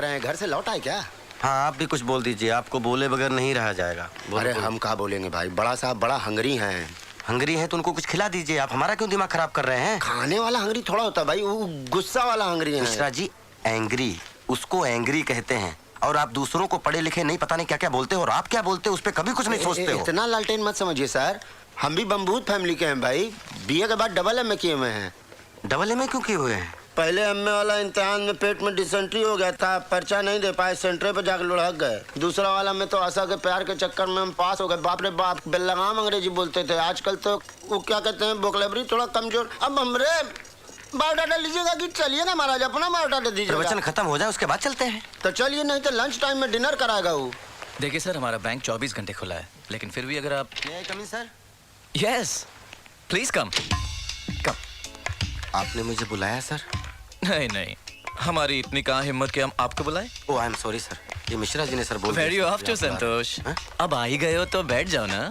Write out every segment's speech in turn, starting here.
रहे हैं, घर से लौट आए क्या? हाँ, आप भी कुछ बोल दीजिए, आपको बोले बगैर नहीं रहा जाएगा। अरे हम कहाँ बोलेंगे भाई, बड़ा साहब बड़ा हंगरी हैं। हंगरी हैं तो उनको कुछ खिला दीजिए, आप हमारा क्यों दिमाग खराब कर रहे हैं? खाने वाला हंगरी थोड़ा होता है भाई, वो गुस्सा वाला हंगरी है। मिश्रा जी, एंग्री, उसको एंग्री कहते हैं। और आप दूसरों को पढ़े लिखे नहीं पता नहीं क्या क्या बोलते हो, और आप क्या बोलते हो उस पर कभी कुछ नहीं सोचते हो। इतना लालटेन मत समझिए सर, हम भी बमबूत फैमिली के हैं भाई, बीए के बाद डबल एमए किए हुए हैं। डबल एमए क्यों किए हुए हैं? पहले एमए वाला इम्तिहान में पेट में डिसेंट्री हो गया था, पर्चा नहीं दे पाए, सेंटर पे जाकर लुढ़क गए। दूसरा वाला में तो आशा के प्यार के चक्कर में हम पास हो गए। बाप रे बाप, बेलगाम अंग्रेजी बोलते थे, आजकल तो वो क्या कहते हैं, वोकैबुलरी थोड़ा कमजोर। अब हमरे बायोडाटा लीजिएगा कि चलिए महाराज, अपना बायोडाटा दीजिए। प्रवचन खत्म हो जाए उसके बाद चलते हैं। तो चलिए, नहीं तो लंच टाइम में डिनर कराएगा वो। देखिए सर, हमारा बैंक 24 घंटे खुला है, लेकिन फिर भी अगर आप... सर, यस, प्लीज कम। आपने मुझे बुलाया सर? नहीं नहीं, हमारी इतनी कहाँ हिम्मत कि हम आपको बुलाएं। ओह, आई एम सॉरी सर, ये मिश्रा जी ने सर बोल दिया। वेरी ऑफ टू संतोष, अब आ ही गए हो तो बैठ जाओ ना।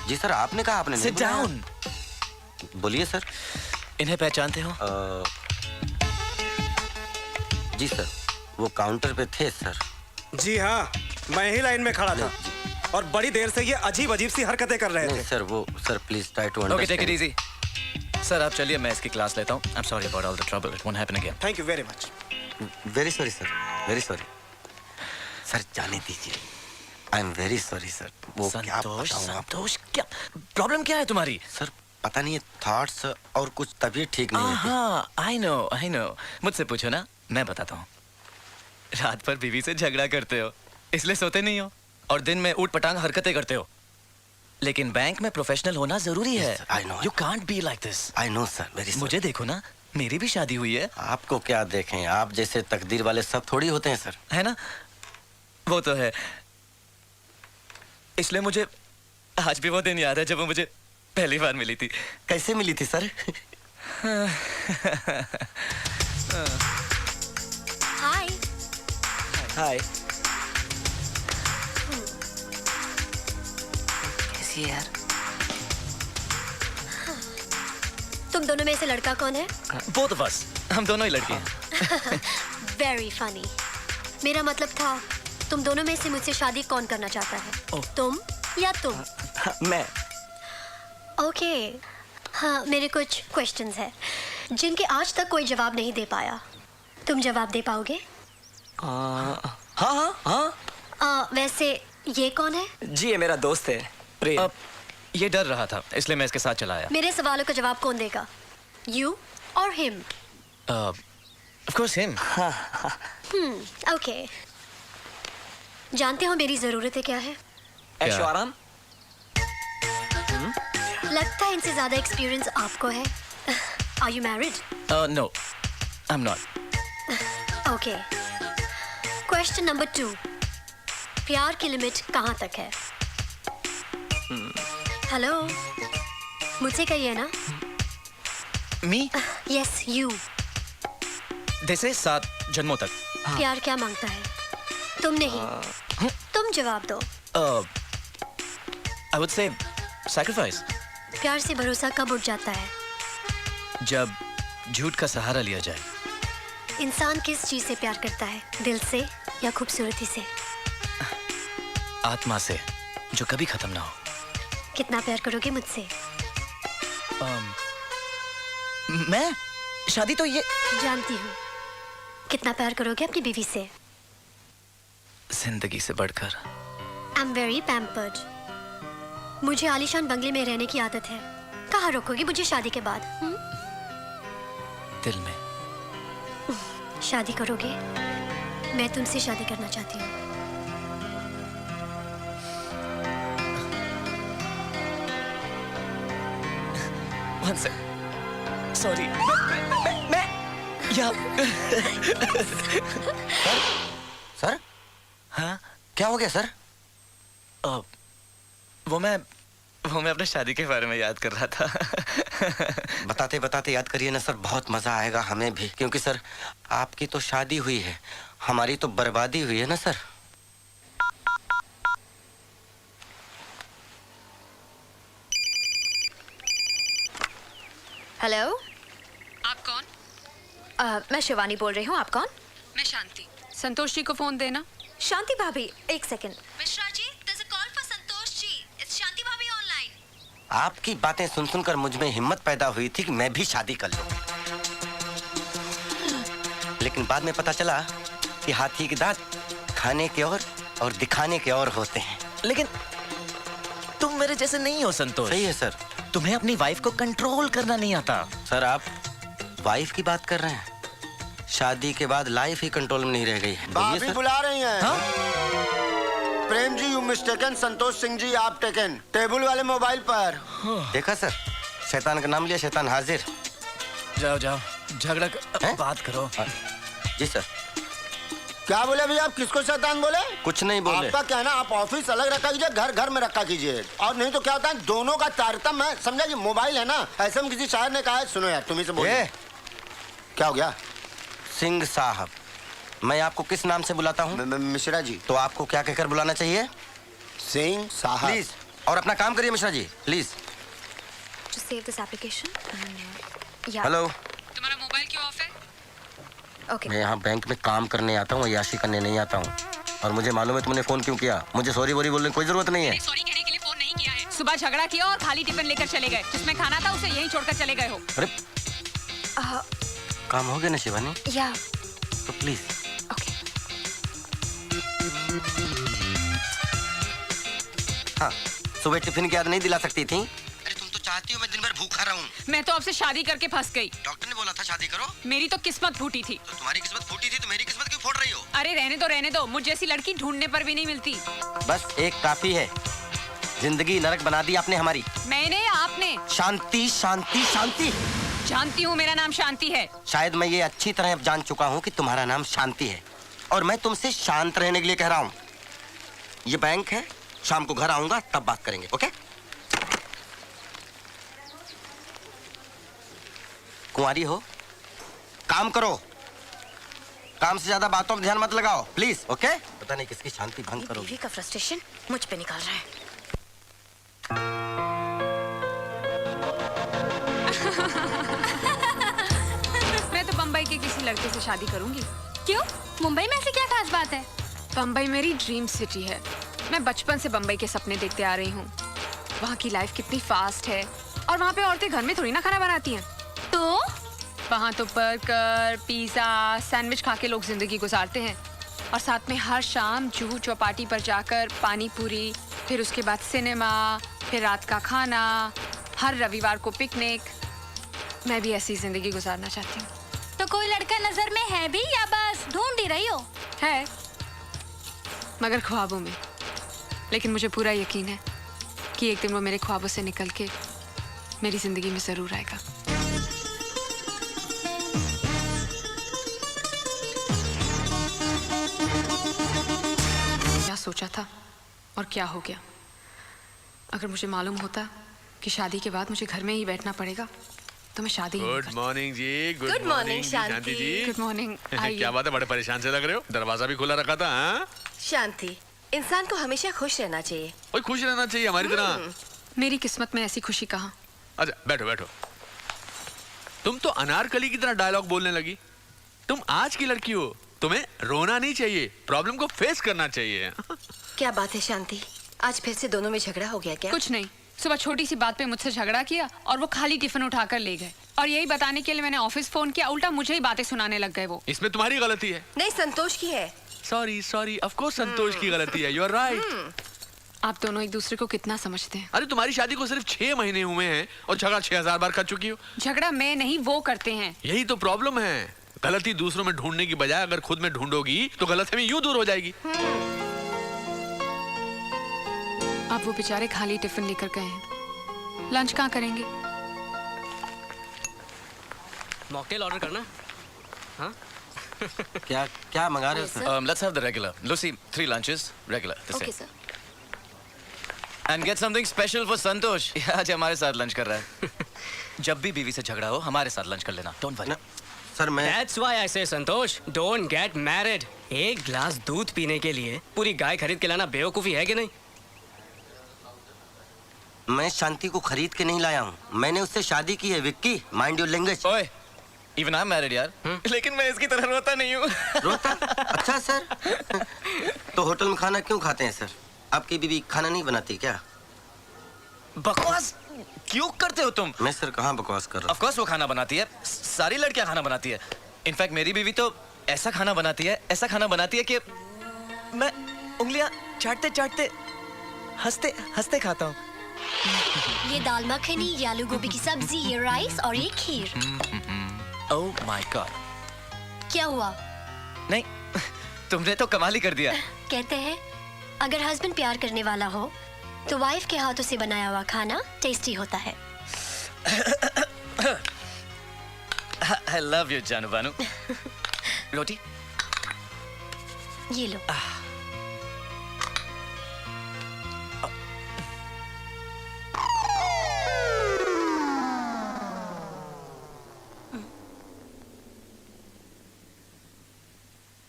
जी सर, आपने कहा आपने सिट डाउन। बोलिए सर। इन्हें पहचानते हो? जी सर, वो काउंटर पे थे सर। जी हाँ, मैं ही लाइन में खड़ा था और बड़ी देर से ये अजीब अजीब सी हरकतें कर रहे थे। सर वो sir please try to understand. Okay, take it easy. Sir आप चलिए, मैं इसकी क्लास लेता हूँ। I am sorry about all the trouble, it won't happen again. Thank you very much. Very sorry sir, very sorry sir, जाने दीजिए। I am very sorry sir. वो क्या संतोष, क्या प्रॉब्लम क्या है तुम्हारी? सर पता नहीं, थॉट्स और कुछ तबीयत ठीक नहीं है। हाँ, आई नो। मुझसे पूछो ना, मैं बताता हूँ। रात भर बीवी से झगड़ा करते हो, इसलिए सोते नहीं हो, और दिन में ऊट पटांग हरकतें करते हो। लेकिन बैंक में प्रोफेशनल होना जरूरी है। You can't be like this. I know sir, very sorry. मुझे देखो ना, मेरी भी शादी हुई है। आपको क्या देखें, आप जैसे तकदीर वाले सब थोड़ी होते हैं सर। है ना, वो तो है। इसलिए मुझे आज भी वो दिन याद है जब वो मुझे पहली बार मिली थी। कैसे मिली थी सर? हाय। हाय। कैसी है यार? तुम दोनों में से लड़का कौन है? बोथ ऑफ अस, हम दोनों ही लड़के हैं। Very funny. मेरा मतलब था, तुम दोनों में से मुझसे शादी कौन करना चाहता है? तुम या तुम? मैं। ओके। हाँ, मेरे कुछ क्वेश्चंस हैं जिनके आज तक कोई जवाब नहीं दे पाया। तुम जवाब दे पाओगे? हाँ। वैसे ये कौन है? जी, ये मेरा दोस्त है प्रेम। ये डर रहा था, इसलिए मैं इसके साथ चला आया। मेरे सवालों का जवाब कौन देगा? यू और him? Of course him. Okay. जानते हो मेरी जरूरतें क्या है? ऐशो आराम। लगता है इनसे ज्यादा एक्सपीरियंस आपको है। Are you married? No, I am not. Okay. Question number 2, प्यार की लिमिट कहाँ तक है? हेलो, मुझसे कहिए ना। मी? Yes, you. जैसे 7 जन्मों तक। प्यार क्या मांगता है? तुम नहीं, तुम जवाब दो। I would say sacrifice. प्यार से भरोसा कब उठ जाता है? जब झूठ का सहारा लिया जाए। इंसान किस चीज से प्यार करता है, दिल से या खूबसूरती से? आत्मा से, जो कभी खत्म ना हो। कितना प्यार करोगे मुझसे? मैं? शादी तो ये... जानती हूँ। कितना प्यार करोगे अपनी बीवी से? जिंदगी से बढ़कर। आई एम वेरी पैम्पर्ड। मुझे आलीशान बंगले में रहने की आदत है। कहाँ रोकोगे मुझे शादी के बाद? दिल में। शादी करोगे? मैं तुमसे शादी करना चाहती हूँ। One sec. Sorry. मैं या सर? हाँ? क्या हो गया सर? वो मैं अपने शादी के बारे में याद कर रहा था। बताते बताते याद करिए ना सर, बहुत मजा आएगा हमें भी, क्योंकि सर आपकी तो शादी हुई है, हमारी तो बर्बादी हुई है ना सर। हेलो, आप कौन? मैं शिवानी बोल रही हूँ, आप कौन? मैं शांति। संतोष जी को फोन देना। शांति भाभी, एक second. Mishra ji, there's a call for Santosh ji. It's Shanti bhabhi online. आपकी बातें सुन सुनकर मुझ में हिम्मत पैदा हुई थी कि मैं भी शादी कर लूं। लेकिन बाद में पता चला कि हाथी के दांत खाने के और दिखाने के और होते हैं। लेकिन तुम मेरे जैसे नहीं हो संतोष। सही है सर। तुम्हें अपनी वाइफ को कंट्रोल करना नहीं आता। सर आप वाइफ की बात कर रहे हैं? शादी के बाद लाइफ ही कंट्रोल में नहीं रह गई है। बोलिए भाभी सर। बुला रही हैं। हाँ? Prem ji, you mistaken. संतोष सिंह जी आप टेकन। टेबल वाले मोबाइल पर। देखा सर, शैतान का नाम लिया, शैतान हाजिर। जाओ जाओ, झगड़ा हैं? बात करो। जी सर। क्या बोले भैया, आप किसको शैतान बोले? कुछ नहीं बोले। आपका कहना, आप ऑफिस अलग रखा कीजिए, घर घर में रखा कीजिए। और नहीं तो क्या होता है, दोनों का तारतम्य है, समझा जी। मोबाइल है ना, ऐसे में किसी शायर ने कहा है, सुनो यार तुम्ही से बोले। ये क्या हो गया? सिंह साहब, मैं आपको किस नाम से बुलाता हूँ? मिश्रा जी। तो आपको क्या कहकर बुलाना चाहिए? सिंह साहब। प्लीज। और अपना काम करिए Mishra ji, please. To save this application. Yeah. Hello. तुम्हारा मोबाइल क्यों ऑफ है? Okay. मैं यहाँ बैंक में काम करने आता हूँ, याशी करने नहीं आता हूँ। और मुझे मालूम है तुमने फोन क्यों किया। मुझे सॉरी वोरी बोलने की कोई जरूरत नहीं है। सॉरी कहने के लिए फोन नहीं किया है। सुबह झगड़ा किया और खाली टिफिन लेकर चले गए। जिसमें खाना था उसे यहीं छोड़कर चले गए हो। अरे काम हो गया ना शिवानी? Yeah. तो प्लीज। Okay. हाँ, सुबह टिफिन की याद नहीं दिला सकती थी? अरे तुम तो चाहती हो मैं दिन भर भूखा रहूं। मैं तो आपसे शादी करके फंस गई। डॉक्टर ने बोला था शादी करो। मेरी तो किस्मत फूटी थी। तो तुम्हारी किस्मत फूटी थी तो मेरी किस्मत क्यों फोड़ रही हो? अरे रहने दो। मुझ जैसी लड़की ढूंढने पर भी नहीं मिलती। बस एक काफी है। जिंदगी नरक बना दी आपने हमारी। मैंने, आपने। शांति शांति शांति। जानती हूँ मेरा नाम शांति है। शायद मैं ये अच्छी तरह अब जान चुका हूँ कि तुम्हारा नाम शांति है और मैं तुमसे शांत रहने के लिए कह रहा हूँ। ये बैंक है, शाम को घर आऊंगा तब बात करेंगे, ओके? कुंवारी हो, काम करो। काम से ज्यादा बातों पर ध्यान मत लगाओ, प्लीज, ओके? पता नहीं किसकी शांति भंग करो। बीवी का फ्रस्ट्रेशन मुझ पे निकाल रहा है। मैं तो बम्बई के किसी लड़के से शादी करूंगी। क्यों? मुंबई में ऐसी क्या खास बात है? बम्बई मेरी ड्रीम सिटी है। मैं बचपन से बम्बई के सपने देखते आ रही हूँ। वहाँ की लाइफ कितनी फास्ट है और वहाँ पे औरतें घर में थोड़ी ना खाना बनाती हैं। तो वहाँ तो बर्गर, पिज्जा, सैंडविच खा के लोग जिंदगी गुजारते हैं और साथ में हर शाम जूहू चौपाटी पर जाकर पानी पूरी, फिर उसके बाद सिनेमा, फिर रात का खाना, हर रविवार को पिकनिक। मैं भी ऐसी जिंदगी गुजारना चाहती हूँ। तो कोई लड़का नजर में है भी या बस ढूंढ ही रही हो? है, मगर ख्वाबों में। लेकिन मुझे पूरा यकीन है कि एक दिन वो मेरे ख्वाबों से निकल के मेरी जिंदगी में जरूर आएगा। क्या सोचा था और क्या हो गया। अगर मुझे मालूम होता कि शादी के बाद मुझे घर में ही बैठना पड़ेगा तो मैं शादी ही नहीं गुड करती। मॉर्निंग जी। Good morning, Shanti ji. Good morning. क्या बात है, बड़े परेशान से लग रहे हो। दरवाजा भी खुला रखा था। हाँ, शांति, इंसान को हमेशा खुश रहना चाहिए। ओए खुश रहना चाहिए हमारी तरह। मेरी किस्मत में ऐसी खुशी कहाँ। अच्छा बैठो बैठो। तुम तो अनारकली की तरह डायलॉग बोलने लगी। तुम आज की लड़की हो, तुम्हें रोना नहीं चाहिए, प्रॉब्लम को फेस करना चाहिए। क्या बात है शांति, आज फिर से दोनों में झगड़ा हो गया क्या? कुछ नहीं, सुबह छोटी सी बात पे मुझसे झगड़ा किया और वो खाली टिफिन उठाकर ले गए और यही बताने के लिए मैंने ऑफिस फोन किया, उल्टा मुझे ही बातें सुनाने लग गए वो। इसमें तुम्हारी गलती है। नहीं, संतोष की है। Sorry sorry, of course Santosh की गलती है। You are right. आप दोनों एक दूसरे को कितना समझते हैं। अरे तुम्हारी शादी को सिर्फ 6 महीने हुए हैं और झगड़ा 6000 बार कर चुकी हो। झगड़ा मैं नहीं वो करते हैं। यही तो प्रॉब्लम है। गलती दूसरों में ढूंढने की बजाय अगर खुद में ढूंढोगी तो गलतफहमी यूं दूर हो जाएगी। अब वो बेचारे खाली टिफिन लेकर गए हैं, लंच कहाँ करेंगे। मॉकटेल ऑर्डर करना। हाँ क्या क्या मंगा रहे हो sir? Let's have the regular. Lucy, 3 lunches, regular. The okay same. Sir. And get something special for संतोष। ये आज हमारे साथ लंच कर रहा है। जब भी बीवी से झगड़ा हो हमारे साथ लंच कर लेना। Don't worry. सर मैं That's why I say Santosh, don't get married. एक ग्लास दूध पीने के लिए पूरी गाय खरीद के लाना बेवकूफी है कि नहीं? शांति को खरीद के नहीं लाया हूँ, मैंने उससे शादी की है। Vicky, mind your language. ओए, इवन आई एम मैरिड यार, लेकिन मैं इसकी तरह रोता नहीं हूँ। रोता? अच्छा सर। तो होटल में खाना क्यों खाते हैं सर? आपकी बीवी खाना नहीं बनाती क्या? बकवास क्यों करते हो तुम? मैं सर कहाँ बकवास कर रहा ऑफ कोर्स वो खाना बनाती है, सारी लड़कियां खाना बनाती है। इनफैक्ट मेरी बीवी तो ऐसा खाना बनाती है, ऐसा खाना बनाती है कि मैं उंगलियां चाटते चाटते हंसते हंसते खाता हूँ। ये दाल मखनी, ये आलू गोभी की सब्जी, ये राइस और ये खीर। Oh my God. क्या हुआ? नहीं, तुमने तो कमाल ही कर दिया। कहते हैं अगर हस्बैंड प्यार करने वाला हो तो वाइफ के हाथों से बनाया हुआ खाना टेस्टी होता है। I love you जानू बानू। रोटी? ये लो।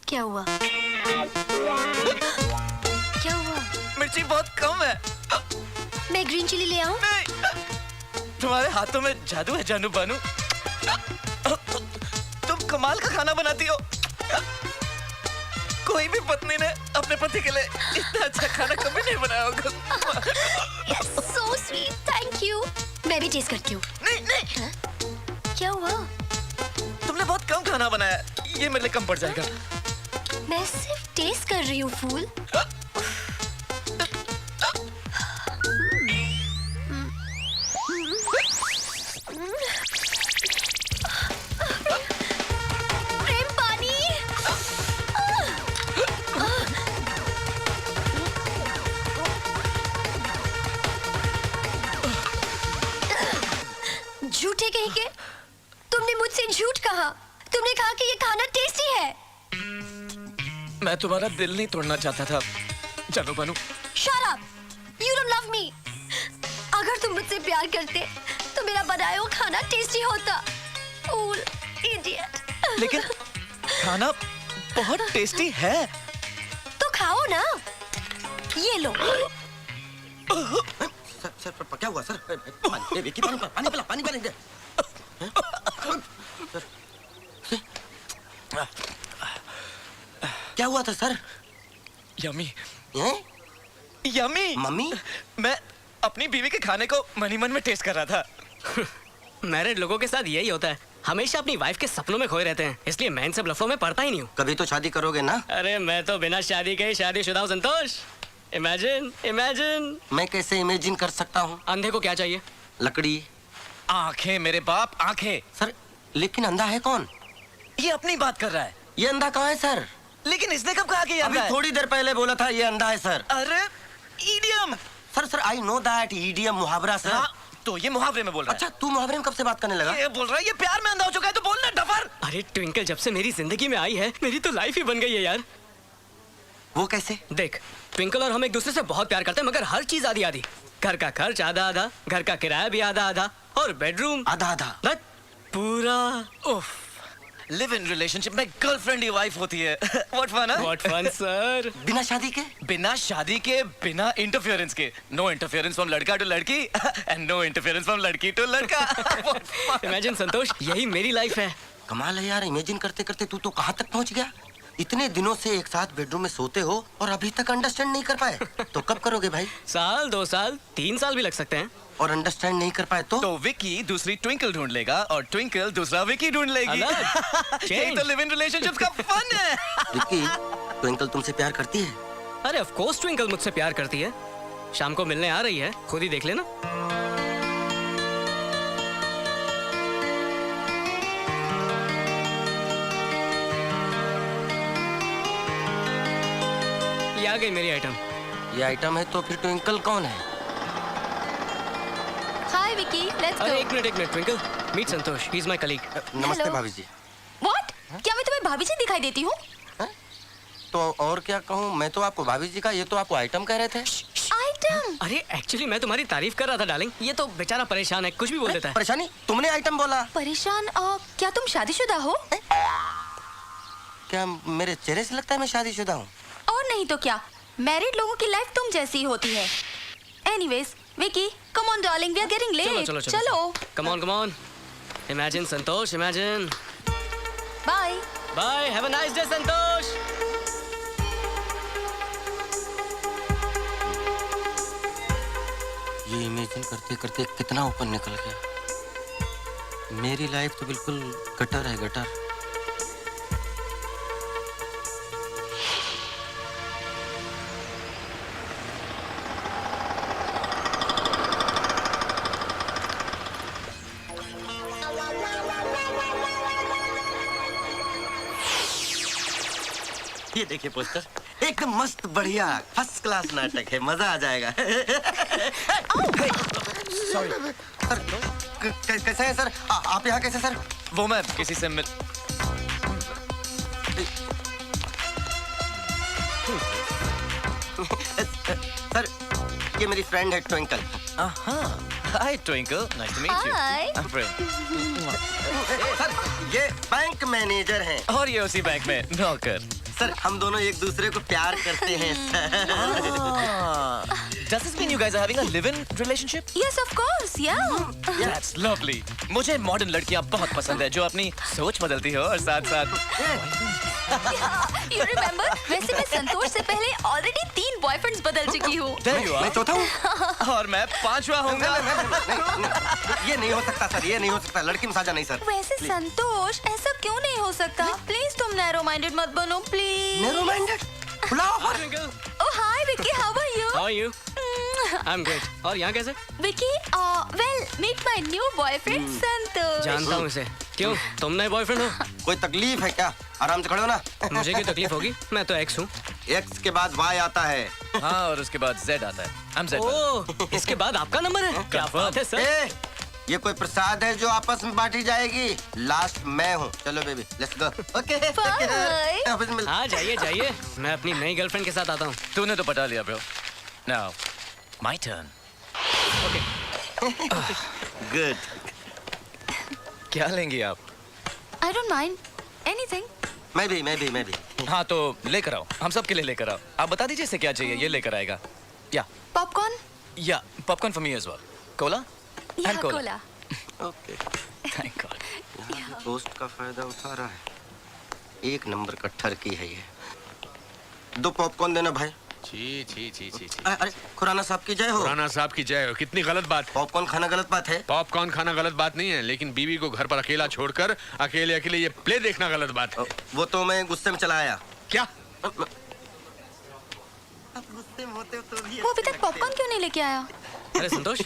क्या हुआ? क्या हुआ? मिर्ची बहुत कम है। मैं ग्रीन चिली ले आऊं? नहीं, तुम्हारे हाथों में जादू है जानू बानू। तुम कमाल का खाना बनाती हो। कोई भी पत्नी ने अपने पति के लिए इतना अच्छा खाना कभी नहीं बनाया होगा। So sweet, thank you. मैं भी टेस्ट करती हूँ। नहीं नहीं, क्या हुआ? तुमने बहुत कम खाना बनाया, ये मेरे लिए कम पड़ जाएगा। मैं सिर्फ टेस्ट कर रही हूँ फूल। प्रेम पानी। झूठे कहीं के, तुमने मुझसे झूठ कहा। तुमने कहा कि ये खाना टेस्टी है। मैं तुम्हारा दिल नहीं तोड़ना चाहता था जानू बानू। Shut up! You don't love me. अगर तुम मुझसे प्यार करते तो मेरा बनाया हुआ खाना टेस्टी होता। Fool, idiot. लेकिन खाना बहुत टेस्टी है। तो खाओ ना। ये लो। सर सर क्या हुआ सर? पानी विकी, पानी पिला, पानी पिला। क्या हुआ था सर? यमी हैं? यमी। मम्मी? मैं अपनी बीवी के खाने को मनी मन में टेस्ट कर रहा था। मैरिड लोगों के साथ यही होता है, हमेशा अपनी वाइफ के सपनों में खोए रहते हैं, इसलिए मैं इन सब लफड़ों में पड़ता ही नहीं हूँ। कभी तो शादी करोगे ना? अरे मैं तो बिना शादी के ही शादीशुदा हूँ संतोष। Imagine imagine. मैं कैसे इमेजिन कर सकता हूँ? अंधे को क्या चाहिए? लकड़ी। आंखें मेरे बाप, आंखें। सर लेकिन अंधा है कौन? ये अपनी बात कर रहा है। ये अंधा कहाँ है सर? लेकिन इसने कब कहा कि ये अभी अंधा है? थोड़ी देर पहले बोला था ये अंधा है सर। अरे idiom. Sir I know that idiom मुहावरा सर। हाँ, तो ये मुहावरे में बोल रहा अच्छा तू मुहावरे में कब से बात करने लगा? है। ये बोल रहा है ये प्यार में अंधा हो चुका है तो बोलना डफर। अरे ट्विंकल जब से मेरी जिंदगी में आई है, मेरी तो लाइफ ही बन गई है यार। वो कैसे? देख, ट्विंकल और हम एक दूसरे से बहुत प्यार करते हैं, मगर हर चीज आधी आधी। घर का खर्च आधा आधा, घर का किराया भी आधा आधा, और बेडरूम आधा आधा। बट पूरा। उफ, लिव इन रिलेशनशिप में गर्लफ्रेंड ही वाइफ होती है। व्हाट फन है? What fun sir. बिना शादी के? बिना शादी के, बिना इंटरफेरेंस के। नो इंटरफेरेंस फ्रॉम लड़का टू लड़की एंड नो इंटरफेरेंस फ्रॉम लड़की टू लड़का। इमेजिन संतोष, यही मेरी लाइफ है। कमाल है यार, इमेजिन करते करते तू तो कहाँ तक पहुँच गया? इतने दिनों से एक साथ बेडरूम में सोते हो और अभी तक अंडरस्टैंड नहीं कर पाए। तो कब करोगे भाई? साल, 2 साल, 3 साल भी लग सकते हैं। और अंडरस्टैंड नहीं कर पाए तो विकी दूसरी ट्विंकल ढूंढ लेगा और ट्विंकल दूसरा विकी ढूंढ लेगी। यही तो लिव इन रिलेशनशिप्स का फन है। विक्की, ट्विंकल तुमसे प्यार करती है? अरे ऑफ कोर्स ट्विंकल मुझसे प्यार करती है। शाम को मिलने आ रही है, खुद ही देख लेना। ये आ गई मेरी आइटम। ये आइटम है तो फिर ट्विंकल कौन है? हाय विकी, लेट्स अरे गो। एक minute Twinkle, meet Santosh, he is my colleague. नमस्ते Hello. भाभी जी। व्हाट? क्या मैं तुम्हें भाभी जी दिखाई देती हूँ? तो और क्या कहूँ, मैं तो आपको भाभी जी का, ये तो आपको आइटम कह रहे थे। आइटम? अरे एक्चुअली मैं तुम्हारी तारीफ कर रहा था डार्लिंग, ये तो बेचारा परेशान है, कुछ भी बोल देता है। परेशानी? तुमने आइटम बोला। परेशान? क्या तुम शादीशुदा हो? क्या मेरे चेहरे से लगता है मैं शादीशुदा हूँ? और नहीं तो क्या, मैरिड लोगों की लाइफ तुम जैसी होती है। Anyways, Vicky, come on darling, we are getting late. चलो। Come on. Imagine Santosh, imagine. Bye. Bye, have a nice day Santosh. ये इमेजिन करते करते कितना ऊपर निकल गया। मेरी लाइफ तो बिल्कुल गटर है, गटर। ये देखिए पोस्टर, एकदम मस्त बढ़िया फर्स्ट क्लास नाटक है, मजा आ जाएगा। सॉरी सर, कैसे हैं सर? आप यहाँ कैसे सर? वो मैं किसी से मिल सर, ये मेरी फ्रेंड है Twinkle. Hi Twinkle, nice to meet you. Hi. Sir, ये बैंक मैनेजर हैं। और ये उसी बैंक में नौकर। सर, हम दोनों एक दूसरे को प्यार करते हैं sir. Does this mean you guys are having a live-in relationship? Yes, of course, yeah. That's lovely. मुझे मॉडर्न लड़कियां बहुत पसंद है जो अपनी सोच बदलती हो और साथ साथ You remember? वैसे मैं संतोष से पहले ऑलरेडी 3 बॉयफ्रेंड्स बदल चुकी हूँ। There you मैं are. चौथा हूँ। और मैं 5वां होऊंगा। नहीं, ये नहीं हो सकता सर, ये नहीं हो सकता। लड़की में साझा नहीं सर। वैसे संतोष, ऐसा क्यों नहीं हो सकता? प्लीज तुम नैरो माइंडेड मत बनो, प्लीज। Narrow minded? बुलाओ पर। Twinkle, oh hi Vicky, how are you? How are you? I am good. और यहाँ कैसे? Vicky, well meet my new boyfriend Santosh. जानता हूँ इसे। क्यों, तुम नए बॉयफ्रेंड हो? कोई तकलीफ है क्या? आराम से खड़े हो ना। मुझे क्यों तकलीफ होगी? मैं तो एक्स हूँ। एक्स के बाद वाई आता है। हाँ, और उसके बाद Z आता है। I'm Z. ओह, इसके बाद आपका नंबर है? क्या बात है सर? ए, ये कोई प्रसाद है जो आपस में बांटी जाएगी? लास्ट मैं हूँ। चलो baby, let's go. Okay. Bye. Office में मिल। हाँ, जाइए जाइए। मैं अपनी नई गर्लफ्रेंड के साथ आता हूँ। तूने तो पटा लिया bro. Now, my turn. Good. क्या लेंगी आप? I don't mind anything. मैं भी। हाँ तो लेकर आओ, हम सब के लिए लेकर आओ। आप बता दीजिए इसे क्या चाहिए, ये लेकर आएगा। या Popcorn? Popcorn for me as well. Cola? Yeah, cola. cola. Okay. Thank God. Post का फायदा उठा रहा है। एक नंबर का ठरकी है ये। 2 पॉपकॉर्न देना भाई। छी। अरे खुराना साहब की जय हो। खुराना साहब की जय हो। कितनी गलत बात। पॉपकॉर्न खाना गलत बात है। पॉपकॉर्न खाना गलत बात नहीं है, लेकिन बीवी को घर पर अकेला छोड़कर अकेले ये प्ले देखना गलत बात है। वो तो मैं गुस्से में चला आया। क्या? गुस्से में होते हो तो भी। वो अभी तक पॉपकॉर्न क्यों नहीं लेके आया? अरे संतोष,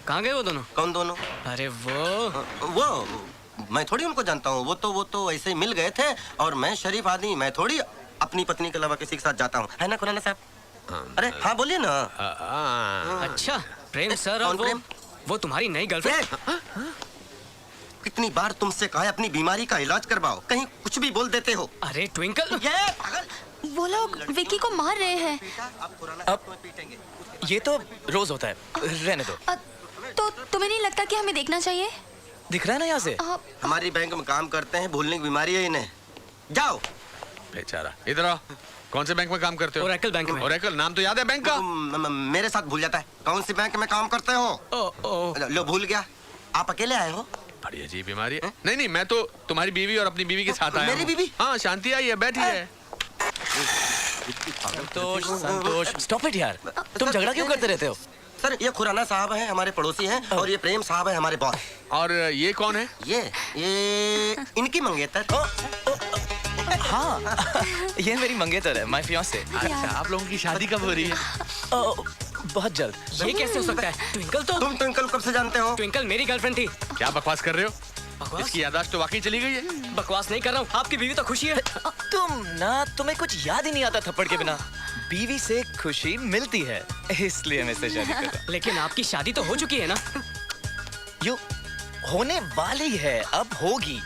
कहाँ गए वो दोनों? कौन दोनों? अरे वो मैं थोड़ी उनको जानता हूँ। वो तो ऐसे ही मिल गए थे और मैं शरीफ आदमी, मैं थोड़ी अपनी पत्नी के अलावा किसी के साथ जाता हूँ, है ना खुराना साहब? अरे हाँ बोलिए ना। अच्छा, प्रेम सर। और कौन प्रेम? वो तुम्हारी नई गर्लफ्रेंड? कितनी बार तुमसे कहा है अपनी बीमारी का इलाज करवाओ, कहीं कुछ भी बोल देते हो। अरे ट्विंकल, ये पागल। वो लोग विकी को मार रहे हैं। अब खुराना अब- साहब तुम्हें पीटेंगे। ये तो रोज होता है, रहने दो। तो तुम्हें नहीं लगता कि हमें देखना चाहिए? दिख रहा है ना यहाँ से? हमारी बैंक में काम करते हैं, भूलने की बीमारी है इन्हें। जाओ। बेचारा। इधर आओ। कौन से बैंक में काम करते हो? ओरेकल बैंक में। ओरेकल नाम तो याद है बैंक का? मेरे साथ भूल जाता है। कौन सी बैंक में काम करते हो? लो भूल गया। आप अकेले आए हो? बड़ी अजीब बीमारी है। नहीं, मैं तो तुम्हारी बीवी और अपनी बीवी के साथ आया मेरी हूँ। बीवी? हाँ, शांति आई है, बैठी है। संतोष, स्टॉप इट यार। तुम झगड़ा क्यों करते रहते हो? सर, ये खुराना साहब हैं, हमारे पड़ोसी हैं, और ये प्रेम साहब है, हमारे बॉस। और ये कौन है? ये इनकी मंगेतर। हाँ, ये मेरी मंगेतर है, माय फियांसे। अच्छा, आप लोगों की शादी कब हो रही है? बहुत जल्द। ये कैसे हो सकता है? ट्विंकल तो तुम ट्विंकल कब से जानते हो? ट्विंकल मेरी गर्लफ्रेंड थी। क्या बकवास कर रहे हो? बकवास? इसकी याददाश्त तो वाकई चली गई है। बकवास नहीं कर रहा हूँ। आपकी बीवी तो खुशी है। तुम्हें कुछ याद ही नहीं आता थप्पड़ के बिना। बीवी से खुशी मिलती है, इसलिए मैं इससे शादी कर रहा हूँ। लेकिन आपकी शादी तो हो चुकी है ना? यू होने वाली है, अब होगी।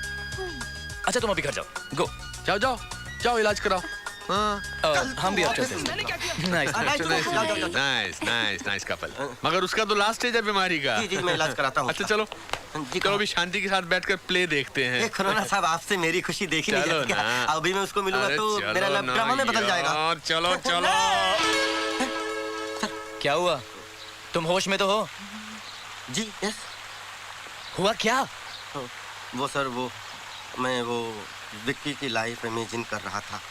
अच्छा तुम अभी घर जाओ, गो। जाओ इलाज कराओ। हाँ। हम भी अब चलते हैं। Nice couple. मगर उसका तो लास्ट स्टेज है बीमारी का। जी मैं इलाज कराता हूँ। अच्छा चलो अभी शांति के साथ बैठकर प्ले देखते हैं। ये खुराना साहब, आपसे मेरी खुशी देखी नहीं चलो जाती क्या? ना। अभी मैं उसको मिलूंगा अरे तो चलो मेरा लब ना ड्रामा में बदल जाएगा। यार, चलो क्या हुआ? तुम होश में तो हो? जी यस। हुआ क्या? वो सर, मैं विक्की की लाइफ इमेजिन कर रहा था।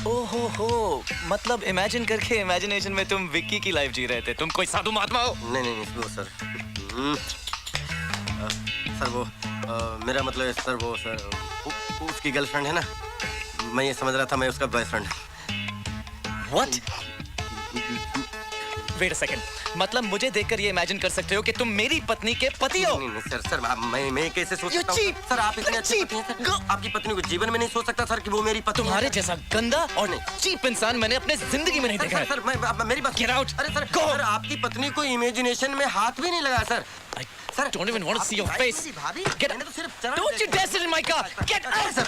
ओहो हो, मतलब इमेजिन करके इमेजिनेशन में तुम विक्की की लाइफ जी रहे थे। तुम कोई साधु महात्मा हो? नहीं नहीं नहीं वो सर, सर वो मेरा मतलब है सर, वो सर उसकी गर्लफ्रेंड है ना, मैं ये समझ रहा था मैं उसका boyfriend. What? Wait a second, मतलब मुझे देखकर ये इमेजिन कर सकते हो कि तुम मेरी पत्नी के पति हो? नहीं नहीं सर, सर मैं कैसे सोच सकता cheap! हूँ? सर आप इतने अच्छे पति हैं सर, आपकी पत्नी को जीवन में नहीं सोच सकता सर कि वो मेरी पत्नी तुम्हारे है। जैसा गंदा और नहीं। चीप इंसान मैंने अपने जिंदगी में नहीं देखा है। सर मैं मेरी बात Get out! अरे सर, Go! सर आपकी पत्नी को इमेजिनेशन में हाथ भी नहीं लगा sir. I sir don't even want to see your face. भाभी Get मैंने तो सिर्फ Don't you dare sit in my car. Get out! Sir